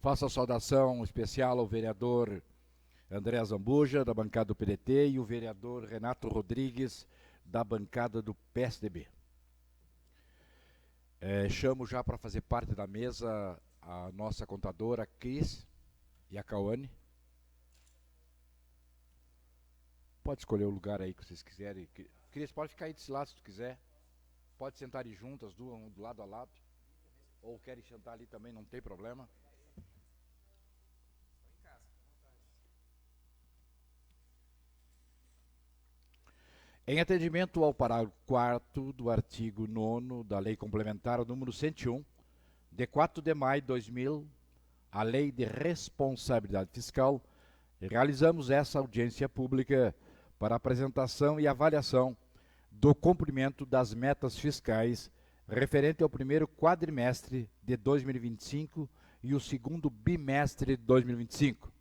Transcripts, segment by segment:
Faço a saudação especial ao vereador André Zambuja, da bancada do PDT, e o vereador Renato Rodrigues, da bancada do PSDB. Chamo já para fazer parte da mesa a nossa contadora Cris e a Cauane. Pode escolher o lugar aí que vocês quiserem. Cris, pode ficar aí desse lado se tu quiser. Pode sentar aí juntas, duas, do lado a lado. Ou querem sentar ali também, não tem problema. Em atendimento ao parágrafo 4º do artigo 9º da Lei Complementar número 101, de 4 de maio de 2000, a Lei de Responsabilidade Fiscal, realizamos essa audiência pública para apresentação e avaliação do cumprimento das metas fiscais referente ao primeiro quadrimestre de 2025 e o segundo bimestre de 2025.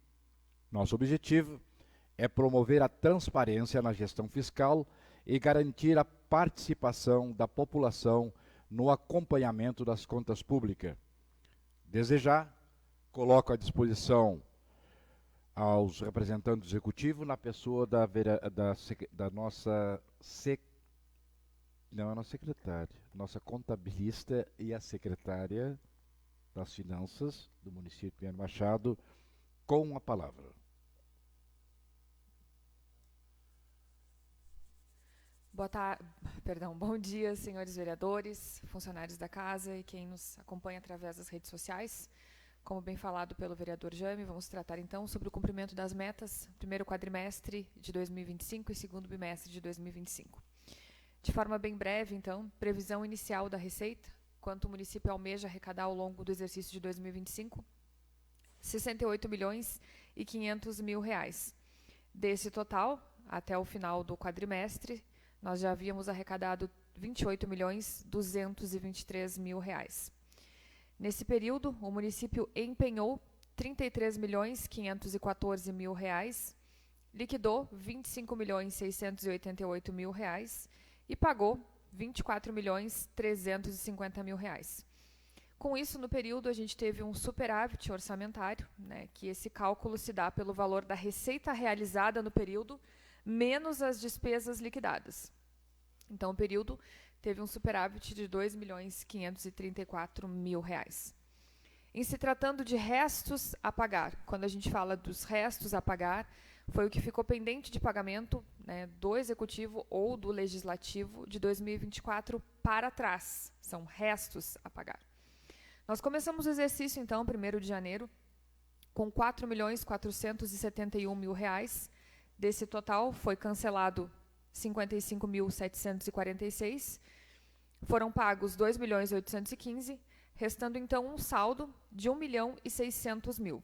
Nosso objetivo é promover a transparência na gestão fiscal e garantir a participação da população no acompanhamento das contas públicas. Desejar, coloco à disposição aos representantes do Executivo na pessoa da nossa secretária, nossa contabilista e a secretária das Finanças do município de Pinheiro Machado, com a palavra. Bom dia, senhores vereadores, funcionários da casa e quem nos acompanha através das redes sociais. Como bem falado pelo vereador Jame, vamos tratar então sobre o cumprimento das metas, primeiro quadrimestre de 2025 e segundo bimestre de 2025. De forma bem breve, então, previsão inicial da receita, quanto o município almeja arrecadar ao longo do exercício de 2025, 68 milhões e 500 mil reais. Desse total, até o final do quadrimestre, nós já havíamos arrecadado 28 milhões 223 mil reais. Nesse período, o município empenhou 33 milhões 514 mil reais, liquidou 25 milhões 688 mil reais e pagou 24 milhões 350 mil reais. Com isso, no período, a gente teve um superávit orçamentário, que esse cálculo se dá pelo valor da receita realizada no período, menos as despesas liquidadas. Então, o período teve um superávit de 2 milhões 534 mil reais. Em se tratando de restos a pagar, quando a gente fala dos restos a pagar, foi o que ficou pendente de pagamento do Executivo ou do Legislativo de 2024 para trás. São restos a pagar. Nós começamos o exercício, então, 1º de janeiro, com 4 milhões 471 mil reais. Desse total, foi cancelado 55.746. Foram pagos 2 milhões 815, restando, então, um saldo de 1 milhão e 600 mil.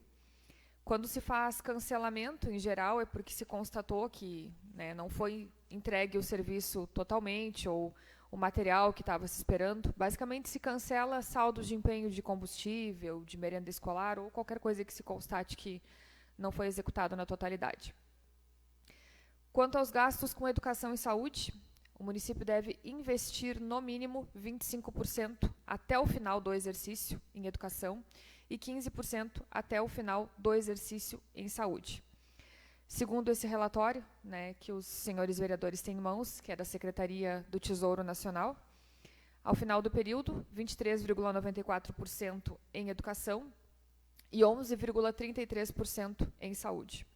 Quando se faz cancelamento, em geral, é porque se constatou que não foi entregue o serviço totalmente ou o material que estava se esperando. Basicamente, se cancela saldos de empenho de combustível, de merenda escolar ou qualquer coisa que se constate que não foi executado na totalidade. Quanto aos gastos com educação e saúde, o município deve investir no mínimo 25% até o final do exercício em educação e 15% até o final do exercício em saúde. Segundo esse relatório, que os senhores vereadores têm em mãos, que é da Secretaria do Tesouro Nacional, ao final do período, 23,94% em educação e 11,33% em saúde.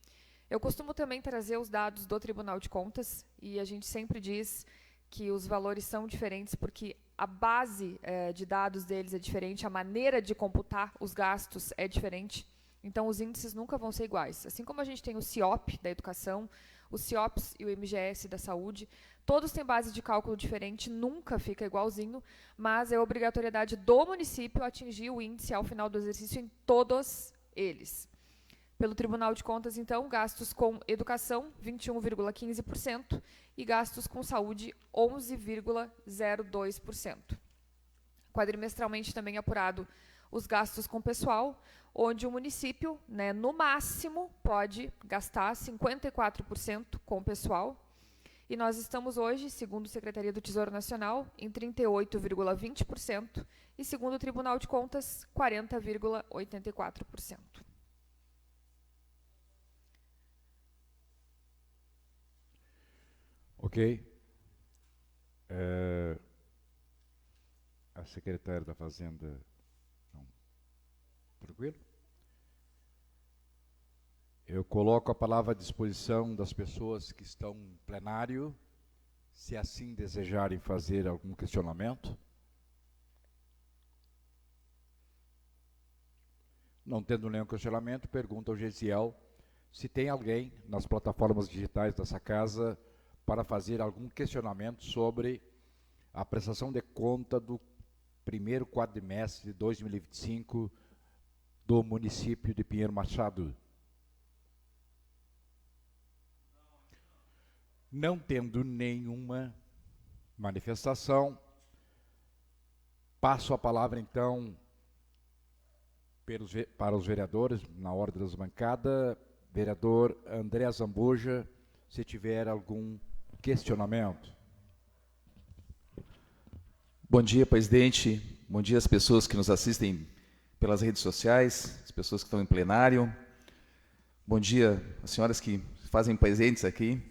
Eu costumo também trazer os dados do Tribunal de Contas e a gente sempre diz que os valores são diferentes porque a base de dados deles é diferente, a maneira de computar os gastos é diferente, então os índices nunca vão ser iguais. Assim como a gente tem o CIOP da educação, o CIOPS e o MGS da saúde, todos têm base de cálculo diferente, nunca fica igualzinho, mas é obrigatoriedade do município atingir o índice ao final do exercício em todos eles. Pelo Tribunal de Contas, então, gastos com educação, 21,15%, e gastos com saúde, 11,02%. Quadrimestralmente também apurado os gastos com pessoal, onde o município, no máximo, pode gastar 54% com pessoal E nós estamos hoje, segundo a Secretaria do Tesouro Nacional, em 38,20% e, segundo o Tribunal de Contas, 40,84%. Ok. A secretária da Fazenda... Não. Tranquilo? Eu coloco a palavra à disposição das pessoas que estão no plenário, se assim desejarem fazer algum questionamento. Não tendo nenhum questionamento, pergunto ao Gesiel se tem alguém nas plataformas digitais dessa casa para fazer algum questionamento sobre a prestação de conta do primeiro quadrimestre de 2025 do município de Pinheiro Machado. Não tendo nenhuma manifestação, passo a palavra, então, para os vereadores, na ordem das bancadas. Vereador André Zambuja, se tiver algum questionamento. Bom dia, presidente. Bom dia às pessoas que nos assistem pelas redes sociais, as pessoas que estão em plenário. Bom dia às senhoras que fazem presentes aqui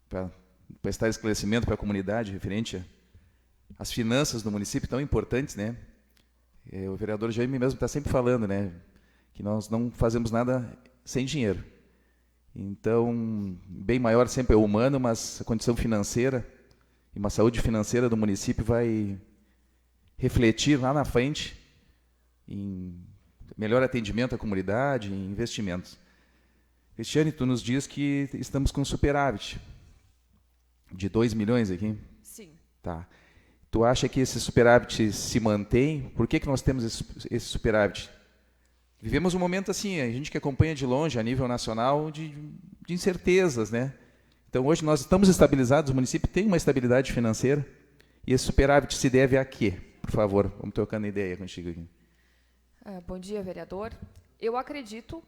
para prestar esclarecimento para a comunidade referente às finanças do município, tão importantes, né? O vereador Jaime mesmo está sempre falando, né, que nós não fazemos nada sem dinheiro. Então, bem maior sempre é o humano, mas a condição financeira e uma saúde financeira do município vai refletir lá na frente em melhor atendimento à comunidade, em investimentos. Cristiane, tu nos diz que estamos com superávit de 2 milhões aqui? Sim. Tá. Tu acha que esse superávit se mantém? Por que nós temos esse superávit? Vivemos um momento assim, a gente que acompanha de longe, a nível nacional, de incertezas, né? Então, hoje nós estamos estabilizados, o município tem uma estabilidade financeira, e esse superávit se deve a quê? Por favor, vamos trocando ideia contigo aqui. Bom dia, vereador. Eu acredito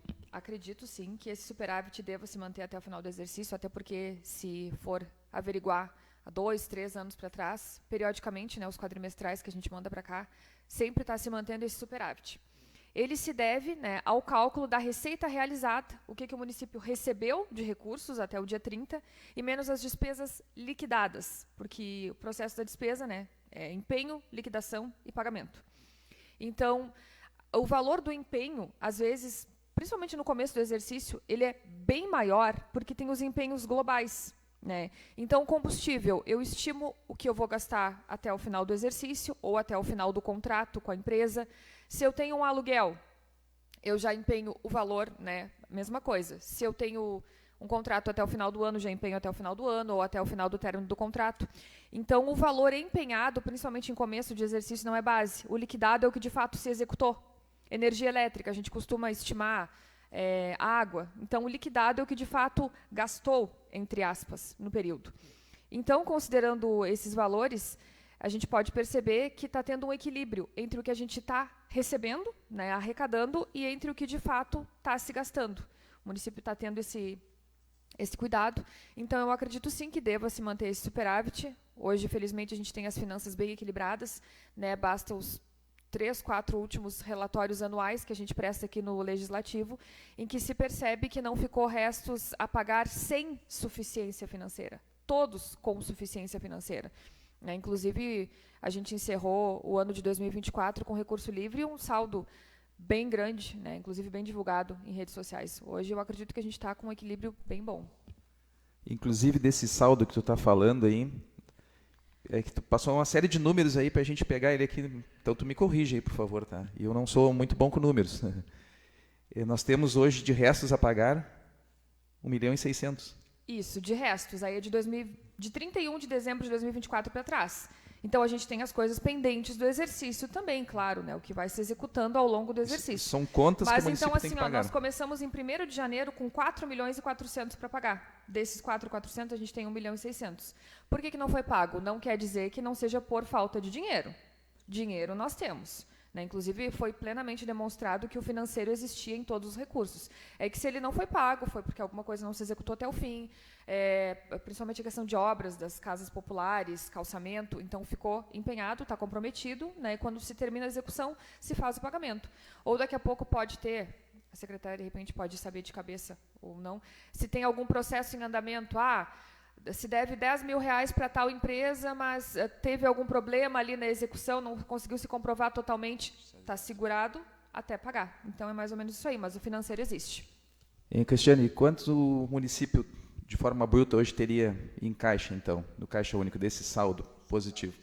sim, que esse superávit deva se manter até o final do exercício, até porque, se for averiguar há 2, 3 anos para trás, periodicamente, né, os quadrimestrais que a gente manda para cá, sempre está se mantendo esse superávit. Ele se deve, né, ao cálculo da receita realizada, o que o município recebeu de recursos até o dia 30, e menos as despesas liquidadas, porque o processo da despesa, né, é empenho, liquidação e pagamento. Então, o valor do empenho, às vezes, principalmente no começo do exercício, ele é bem maior, porque tem os empenhos globais, né? Então, combustível, eu estimo o que eu vou gastar até o final do exercício, ou até o final do contrato com a empresa. Se eu tenho um aluguel, eu já empenho o valor, né? Mesma coisa. Se eu tenho um contrato até o final do ano, já empenho até o final do ano, ou até o final do término do contrato. Então, o valor empenhado, principalmente em começo de exercício, não é base. O liquidado é o que de fato se executou. Energia elétrica, a gente costuma estimar água. Então, o liquidado é o que de fato gastou, entre aspas, no período. Então, considerando esses valores, a gente pode perceber que está tendo um equilíbrio entre o que a gente está recebendo, né, arrecadando, e entre o que de fato está se gastando. O município está tendo esse cuidado. Então, eu acredito sim que deva se manter esse superávit. Hoje, felizmente, a gente tem as finanças bem equilibradas, né, basta os 3, 4 últimos relatórios anuais que a gente presta aqui no Legislativo, em que se percebe que não ficou restos a pagar sem suficiência financeira. Todos com suficiência financeira. Né? Inclusive, a gente encerrou o ano de 2024 com recurso livre e um saldo bem grande, né? Inclusive bem divulgado em redes sociais. Hoje eu acredito que a gente está com um equilíbrio bem bom. Inclusive, desse saldo que tu está falando aí, é que tu passou uma série de números aí para a gente pegar ele aqui, então tu me corrige aí, por favor, tá? E eu não sou muito bom com números. Nós temos hoje de restos a pagar 1.600.000. Isso, de restos, aí é de 31 de dezembro de 2024 para trás. Então, a gente tem as coisas pendentes do exercício também, claro, né, o que vai se executando ao longo do exercício. São contas que o município então, tem assim, que pagar. Nós começamos em 1º de janeiro com 4.400.000 para pagar. Desses 4.400.000, a gente tem 1.600.000. Por que não foi pago? Não quer dizer que não seja por falta de dinheiro. Dinheiro nós temos. né? Inclusive, foi plenamente demonstrado que o financeiro existia em todos os recursos. É que se ele não foi pago, foi porque alguma coisa não se executou até o fim, principalmente a questão de obras das casas populares, calçamento, então ficou empenhado, está comprometido, né? E quando se termina a execução, se faz o pagamento. Ou daqui a pouco pode ter, a secretária de repente pode saber de cabeça ou não, se tem algum processo em andamento, se deve 10 mil reais para tal empresa, mas teve algum problema ali na execução, não conseguiu se comprovar totalmente, está segurado até pagar. Então, é mais ou menos isso aí, mas o financeiro existe. Cristiane, quanto o município, de forma bruta, hoje teria em caixa, então, no Caixa Único, desse saldo positivo?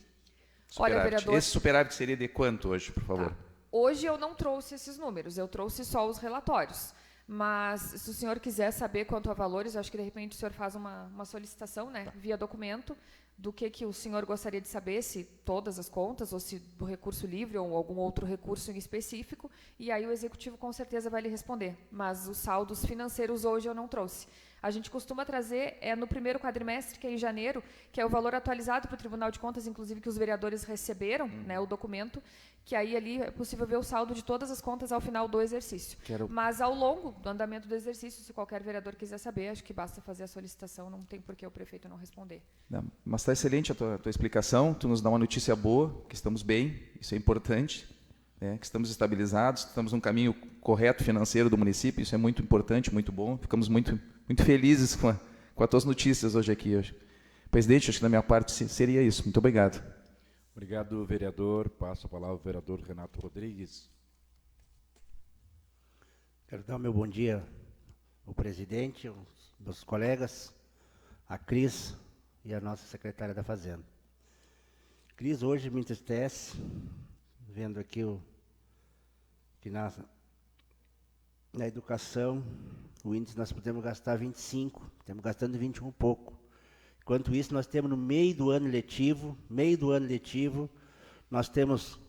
Olha, vereador... Esse superávit seria de quanto hoje, por favor? Tá. Hoje eu não trouxe esses números, eu trouxe só os relatórios. Mas, se o senhor quiser saber quanto a valores, acho que, de repente, o senhor faz uma solicitação, né, via documento, do que o senhor gostaria de saber, se todas as contas, ou se do recurso livre, ou algum outro recurso em específico, e aí o Executivo, com certeza, vai lhe responder. Mas os saldos financeiros, hoje, eu não trouxe. A gente costuma trazer no primeiro quadrimestre, que é em janeiro, que é o valor atualizado para o Tribunal de Contas, inclusive, que os vereadores receberam, né, o documento, que aí ali é possível ver o saldo de todas as contas ao final do exercício. Mas ao longo do andamento do exercício, se qualquer vereador quiser saber, acho que basta fazer a solicitação, não tem por que o prefeito não responder. Não, mas está excelente a tua explicação, tu nos dá uma notícia boa, que estamos bem, isso é importante, né, que estamos estabilizados, estamos num caminho correto financeiro do município, isso é muito importante, muito bom, ficamos muito felizes com as tuas notícias hoje aqui. Presidente, acho que da minha parte seria isso. Muito obrigado. Obrigado, vereador. Passo a palavra ao vereador Renato Rodrigues. Quero dar o meu bom dia ao presidente, aos meus colegas, a Cris e a nossa secretária da Fazenda. Cris, hoje me entristece, vendo aqui que na educação, o índice nós podemos gastar 25, estamos gastando 21 e pouco. Enquanto isso, nós temos no meio do ano letivo, nós temos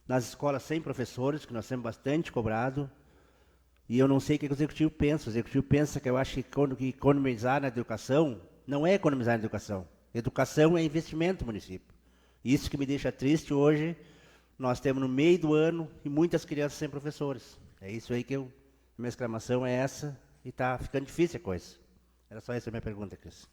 nas escolas 100 professores, que nós temos bastante cobrado, e eu não sei o que o Executivo pensa. O Executivo pensa que eu acho que economizar na educação não é economizar na educação. Educação é investimento no município. Isso que me deixa triste hoje, nós temos no meio do ano e muitas crianças sem professores. É isso aí que minha exclamação é essa, e está ficando difícil a coisa. Era só essa a minha pergunta, Cris.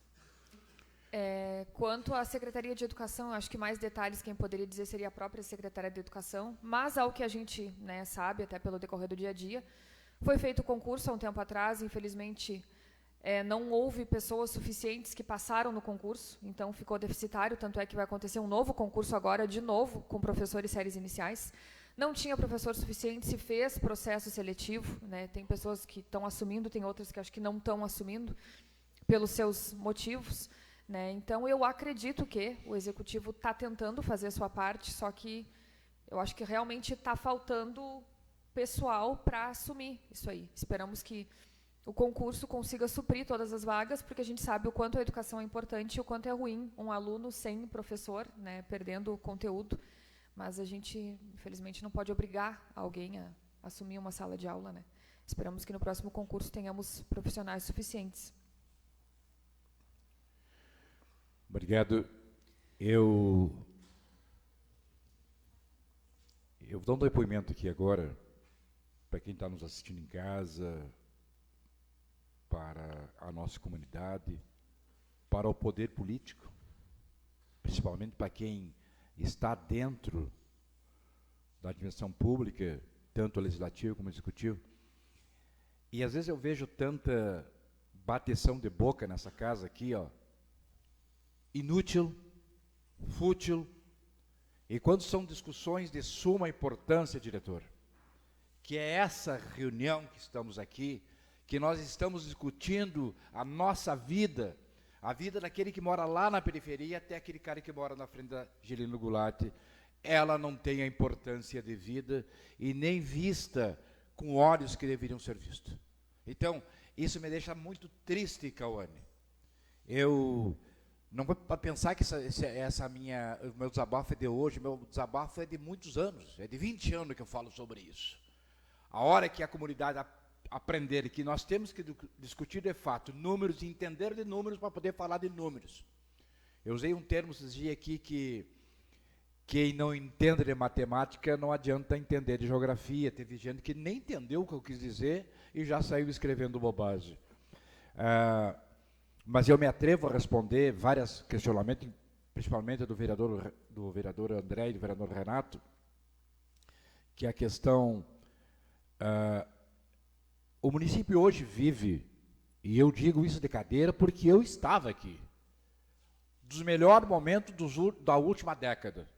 Quanto à Secretaria de Educação, acho que mais detalhes quem poderia dizer seria a própria Secretaria de Educação, mas ao que a gente, né, sabe, até pelo decorrer do dia a dia, foi feito o concurso há um tempo atrás, infelizmente não houve pessoas suficientes que passaram no concurso, então ficou deficitário, tanto é que vai acontecer um novo concurso agora, de novo, com professores séries iniciais. Não tinha professor suficiente, se fez processo seletivo, né, tem pessoas que estão assumindo, tem outras que acho que não estão assumindo, pelos seus motivos. Né? Então, eu acredito que o Executivo está tentando fazer a sua parte, só que eu acho que realmente está faltando pessoal para assumir isso aí. Esperamos que o concurso consiga suprir todas as vagas, porque a gente sabe o quanto a educação é importante e o quanto é ruim um aluno sem professor, né, perdendo o conteúdo, mas a gente, infelizmente, não pode obrigar alguém a assumir uma sala de aula. Né? Esperamos que no próximo concurso tenhamos profissionais suficientes. Obrigado. Eu vou dar um depoimento aqui agora, para quem está nos assistindo em casa, para a nossa comunidade, para o poder político, principalmente para quem está dentro da administração pública, tanto legislativo como executivo. E às vezes eu vejo tanta bateção de boca nessa casa aqui, inútil, fútil, e quando são discussões de suma importância, diretor, que é essa reunião que estamos aqui, que nós estamos discutindo a nossa vida, a vida daquele que mora lá na periferia até aquele cara que mora na frente da Angelino Goulart, ela não tem a importância de vida e nem vista com olhos que deveriam ser vistos. Então, isso me deixa muito triste, Cauane. Eu não vou pensar que o meu desabafo é de hoje, meu desabafo é de muitos anos, é de 20 anos que eu falo sobre isso. A hora que a comunidade aprender que nós temos que discutir de fato números e entender de números para poder falar de números. Eu usei um termo esses dias aqui que quem não entende de matemática não adianta entender de geografia. Teve gente que nem entendeu o que eu quis dizer e já saiu escrevendo bobagem. Mas eu me atrevo a responder vários questionamentos, principalmente do vereador André e do vereador Renato, que a questão... o município hoje vive, e eu digo isso de cadeira porque eu estava aqui, dos melhores momentos da última década.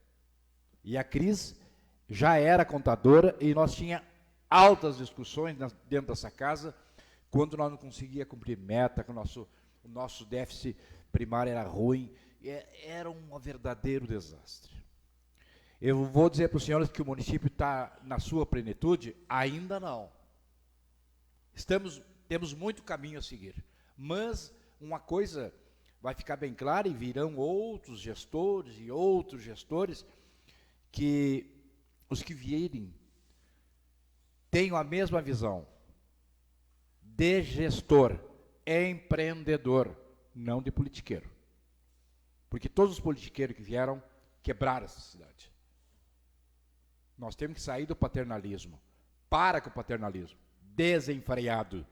E a Cris já era contadora e nós tínhamos altas discussões dentro dessa casa quando nós não conseguíamos cumprir meta, que o nosso déficit primário era ruim, era um verdadeiro desastre. Eu vou dizer para os senhores que o município está na sua plenitude? Ainda não. Temos muito caminho a seguir. Mas uma coisa vai ficar bem clara, e virão outros gestores e outros gestores, que os que vierem tenham a mesma visão de gestor, empreendedor, não de politiqueiro. Porque todos os politiqueiros que vieram quebraram essa cidade. Nós temos que sair do paternalismo. Para com o paternalismo. Desenfreado.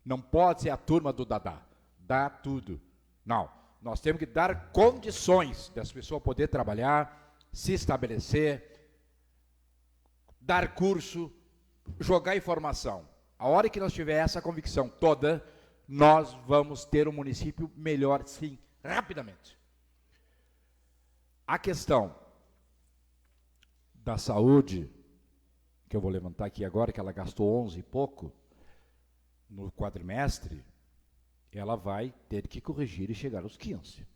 Não pode ser a turma do Dadá. Dá tudo. Não. Nós temos que dar condições das pessoas poder trabalhar, se estabelecer, dar curso, jogar informação. A hora que nós tiver essa convicção toda, nós vamos ter um município melhor, sim, rapidamente. A questão da saúde, que eu vou levantar aqui agora, que ela gastou 11 e pouco no quadrimestre, ela vai ter que corrigir e chegar aos 15.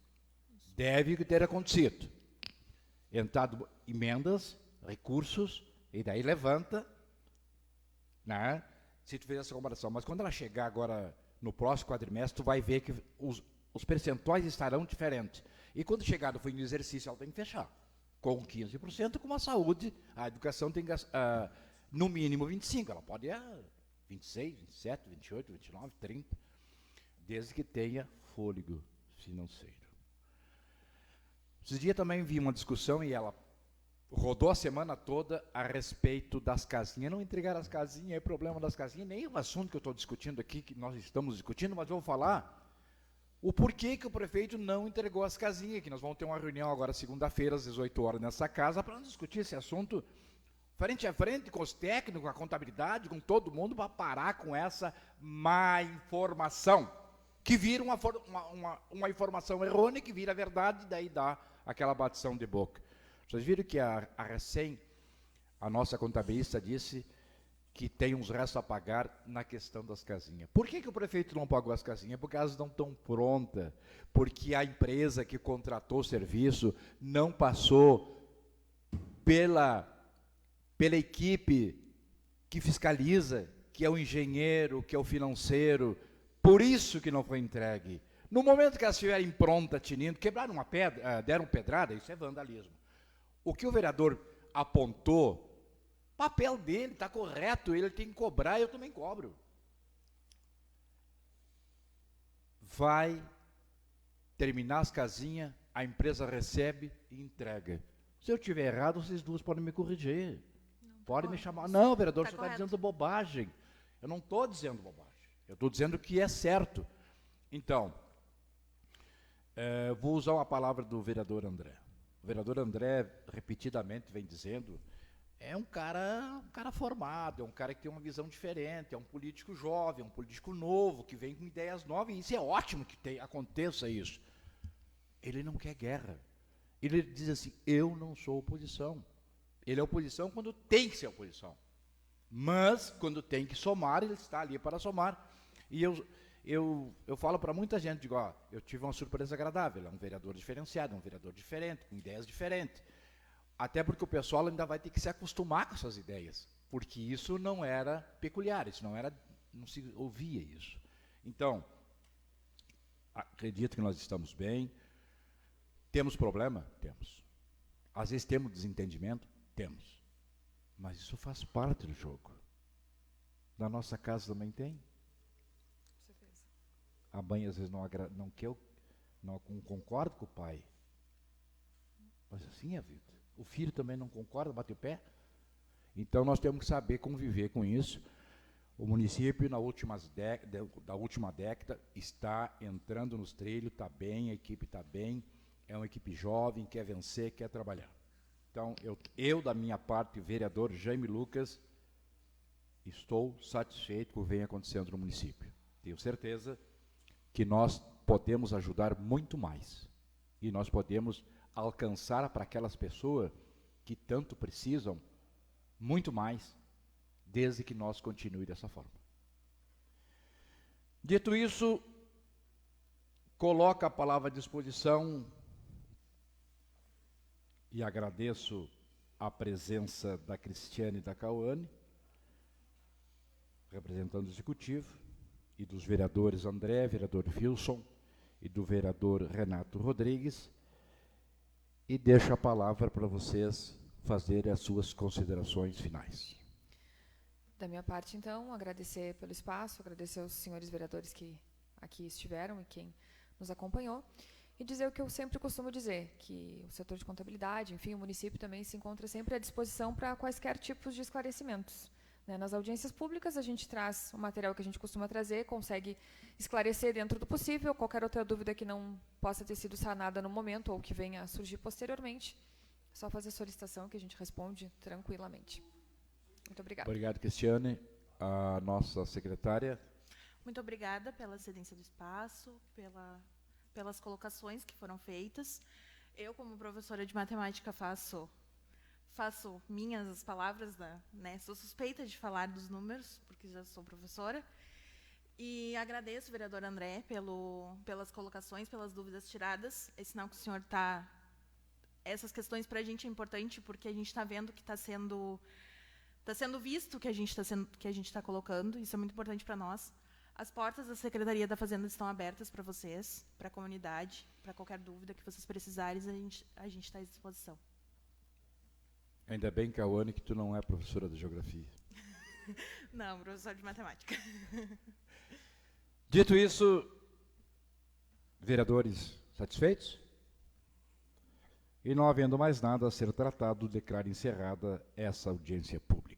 Deve ter acontecido. Entrado emendas, recursos, e daí levanta, né, se tu fizer essa comparação. Mas quando ela chegar agora no próximo quadrimestre, tu vai ver que os percentuais estarão diferentes. E quando chegar no fim do exercício, ela tem que fechar. Com 15%, com a saúde, a educação tem no mínimo 25%. Ela pode ir a 26%, 27%, 28%, 29%, 30%, desde que tenha fôlego financeiro. Esses dias também vi uma discussão e ela rodou a semana toda a respeito das casinhas. Não entregar as casinhas, é problema das casinhas, nem o assunto que eu estou discutindo aqui, que nós estamos discutindo, mas eu vou falar o porquê que o prefeito não entregou as casinhas, que nós vamos ter uma reunião agora segunda-feira, às 18 horas, nessa casa, para discutir esse assunto frente a frente, com os técnicos, com a contabilidade, com todo mundo, para parar com essa má informação, que vira uma informação errônea, que vira verdade, e daí dá aquela batição de boca. Vocês viram que a nossa contabilista disse que tem uns restos a pagar na questão das casinhas. Por que o prefeito não pagou as casinhas? Porque elas não estão prontas, porque a empresa que contratou o serviço não passou pela equipe que fiscaliza, que é o engenheiro, que é o financeiro. Por isso que não foi entregue. No momento que elas estiverem prontas, tinindo, quebraram uma pedra, deram pedrada, isso é vandalismo. O que o vereador apontou, papel dele, está correto, ele tem que cobrar, eu também cobro. Vai terminar as casinhas, a empresa recebe e entrega. Se eu estiver errado, vocês duas podem me corrigir. Podem me chamar. Não, vereador, você está dizendo bobagem. Eu não estou dizendo bobagem. Eu estou dizendo que é certo. Então, vou usar uma palavra do vereador André. O vereador André, repetidamente, vem dizendo, é um cara formado, é um cara que tem uma visão diferente, é um político jovem, é um político novo, que vem com ideias novas, e isso é ótimo que aconteça isso. Ele não quer guerra. Ele diz assim, eu não sou oposição. Ele é oposição quando tem que ser oposição. Mas, quando tem que somar, ele está ali para somar. E eu falo para muita gente, digo, ó, eu tive uma surpresa agradável, é um vereador diferenciado, é um vereador diferente, com ideias diferentes. Até porque o pessoal ainda vai ter que se acostumar com essas ideias, porque isso não era peculiar, não se ouvia isso. Então, acredito que nós estamos bem. Temos problema? Temos. Às vezes temos desentendimento? Temos. Mas isso faz parte do jogo. Na nossa casa também tem. Com certeza. A mãe às vezes não concorda com o pai. Mas assim é a vida. O filho também não concorda, bate o pé. Então nós temos que saber conviver com isso. O município, da última década, está entrando nos trilhos, está bem, a equipe está bem, é uma equipe jovem, quer vencer, quer trabalhar. Então, eu da minha parte, vereador Jaime Lucas, estou satisfeito com o que vem acontecendo no município. Tenho certeza que nós podemos ajudar muito mais. E nós podemos alcançar para aquelas pessoas que tanto precisam, muito mais, desde que nós continuemos dessa forma. Dito isso, coloco a palavra à disposição e agradeço a presença da Cristiane e da Cauane, representando o Executivo, e dos vereadores André, vereador Wilson, e do vereador Renato Rodrigues, e deixo a palavra para vocês fazerem as suas considerações finais. Da minha parte, então, agradecer pelo espaço, agradecer aos senhores vereadores que aqui estiveram e quem nos acompanhou, e dizer o que eu sempre costumo dizer, que o setor de contabilidade, enfim, o município também se encontra sempre à disposição para quaisquer tipos de esclarecimentos. Nas audiências públicas, a gente traz o material que a gente costuma trazer, consegue esclarecer dentro do possível qualquer outra dúvida que não possa ter sido sanada no momento ou que venha a surgir posteriormente. É só fazer a solicitação que a gente responde tranquilamente. Muito obrigada. Obrigado, Cristiane. A nossa secretária. Muito obrigada pela cedência do espaço, pelas colocações que foram feitas. Eu, como professora de matemática, faço minhas as palavras, sou suspeita de falar dos números, porque já sou professora. E agradeço, vereador André, pelas colocações, pelas dúvidas tiradas. É sinal que o senhor está... Essas questões para a gente é importante, porque a gente está vendo que está sendo visto que a gente está colocando. Isso é muito importante para nós. As portas da Secretaria da Fazenda estão abertas para vocês, para a comunidade, para qualquer dúvida que vocês precisarem, a gente está à disposição. Ainda bem, Cauane, que tu não é professora de geografia. Não, professor de matemática. Dito isso, vereadores satisfeitos? E não havendo mais nada a ser tratado, declaro encerrada essa audiência pública.